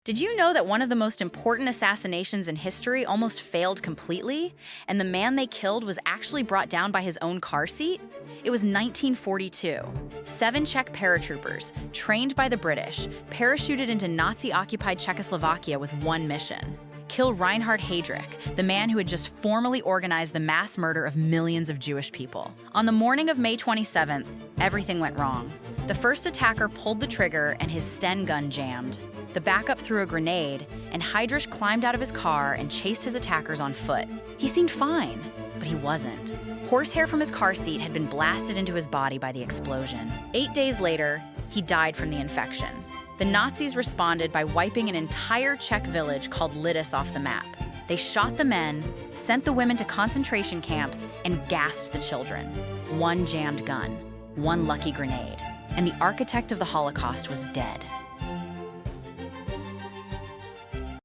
Did you know that one of the most important assassinations in history almost failed completely, and the man they killed was actually brought down by his own car seat? It was 1942. 7 Czech paratroopers, trained by the British, parachuted into Nazi-occupied Czechoslovakia with one mission: kill Reinhard Heydrich, the man who had just formally organized the mass murder of millions of Jewish people. On the morning of May 27th, everything went wrong. The first attacker pulled the trigger and his Sten gun jammed. The backup threw a grenade, and Heydrich climbed out of his car and chased his attackers on foot. He seemed fine, but he wasn't. Horsehair from his car seat had been blasted into his body by the explosion. 8 days later, he died from the infection. The Nazis responded by wiping an entire Czech village called Lidice off the map. They shot the men, sent the women to concentration camps, and gassed the children. One jammed gun, one lucky grenade, and the architect of the Holocaust was dead.